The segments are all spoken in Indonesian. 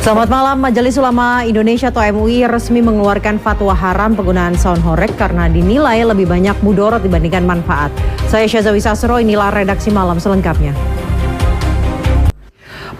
Selamat malam, Majelis Ulama Indonesia atau MUI resmi mengeluarkan fatwa haram penggunaan sound horeg karena dinilai lebih banyak mudarat dibandingkan manfaat. Saya Syazawi Sasro, inilah redaksi malam selengkapnya.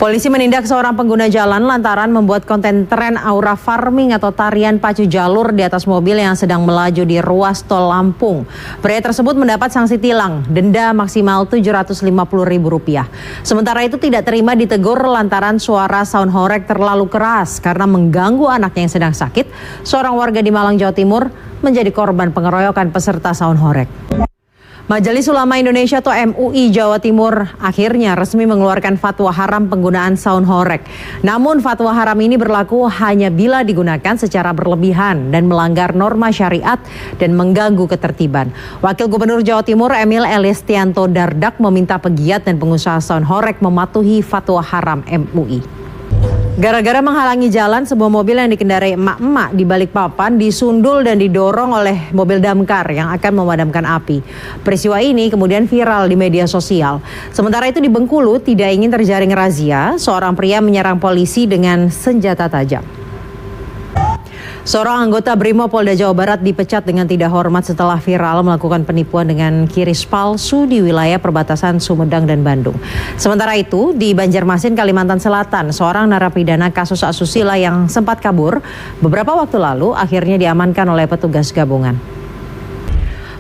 Polisi menindak seorang pengguna jalan lantaran membuat konten tren aura farming atau tarian pacu jalur di atas mobil yang sedang melaju di ruas tol Lampung. Pria tersebut mendapat sanksi tilang, denda maksimal Rp750.000. Sementara itu tidak terima ditegur lantaran suara sound horeg terlalu keras karena mengganggu anaknya yang sedang sakit. Seorang warga di Malang, Jawa Timur menjadi korban pengeroyokan peserta sound horeg. Majelis Ulama Indonesia atau MUI Jawa Timur akhirnya resmi mengeluarkan fatwa haram penggunaan sound horeg. Namun fatwa haram ini berlaku hanya bila digunakan secara berlebihan dan melanggar norma syariat dan mengganggu ketertiban. Wakil Gubernur Jawa Timur Emil Elistianto Dardak meminta pegiat dan pengusaha sound horeg mematuhi fatwa haram MUI. Gara-gara menghalangi jalan, sebuah mobil yang dikendarai emak-emak di Balikpapan disundul dan didorong oleh mobil damkar yang akan memadamkan api. Peristiwa ini kemudian viral di media sosial. Sementara itu di Bengkulu tidak ingin terjaring razia, seorang pria menyerang polisi dengan senjata tajam. Seorang anggota Brimopolda Jawa Barat dipecat dengan tidak hormat setelah viral melakukan penipuan dengan kiris palsu di wilayah perbatasan Sumedang dan Bandung. Sementara itu, di Banjarmasin, Kalimantan Selatan, seorang narapidana kasus asusila yang sempat kabur beberapa waktu lalu akhirnya diamankan oleh petugas gabungan.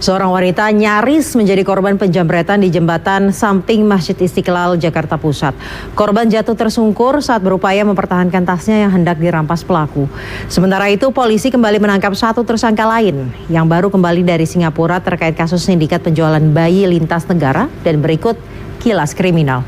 Seorang wanita nyaris menjadi korban penjamretan di jembatan samping Masjid Istiqlal, Jakarta Pusat. Korban jatuh tersungkur saat berupaya mempertahankan tasnya yang hendak dirampas pelaku. Sementara itu, polisi kembali menangkap satu tersangka lain yang baru kembali dari Singapura terkait kasus sindikat penjualan bayi lintas negara dan berikut kilas kriminal.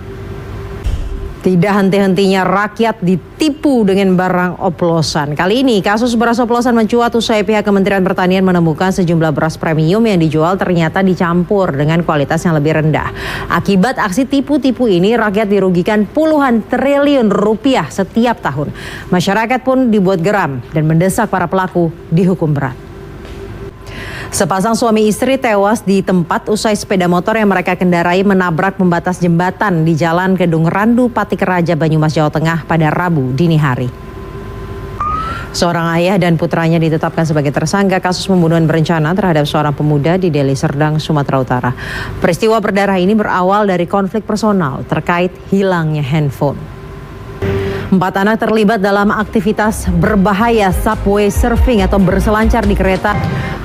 Tidak henti-hentinya rakyat ditipu dengan barang oplosan. Kali ini kasus beras oplosan mencuat usai pihak Kementerian Pertanian menemukan sejumlah beras premium yang dijual ternyata dicampur dengan kualitas yang lebih rendah. Akibat aksi tipu-tipu ini rakyat dirugikan puluhan triliun rupiah setiap tahun. Masyarakat pun dibuat geram dan mendesak para pelaku dihukum berat. Sepasang suami istri tewas di tempat usai sepeda motor yang mereka kendarai menabrak pembatas jembatan di Jalan Kedung Randu, Patik Raja, Banyumas, Jawa Tengah pada Rabu dini hari. Seorang ayah dan putranya ditetapkan sebagai tersangka kasus pembunuhan berencana terhadap seorang pemuda di Deli Serdang, Sumatera Utara. Peristiwa berdarah ini berawal dari konflik personal terkait hilangnya handphone. 4 anak terlibat dalam aktivitas berbahaya subway surfing atau berselancar di kereta.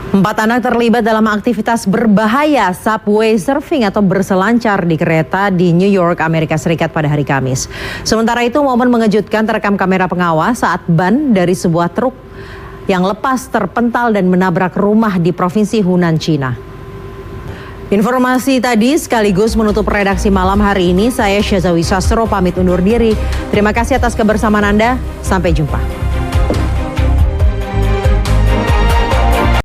4 anak terlibat dalam aktivitas berbahaya subway surfing atau berselancar di kereta di New York, Amerika Serikat pada hari Kamis. Sementara itu, momen mengejutkan terekam kamera pengawas saat ban dari sebuah truk yang lepas terpental dan menabrak rumah di Provinsi Hunan, Cina. Informasi tadi sekaligus menutup redaksi malam hari ini. Saya Syazawi Sasro pamit undur diri. Terima kasih atas kebersamaan Anda. Sampai jumpa.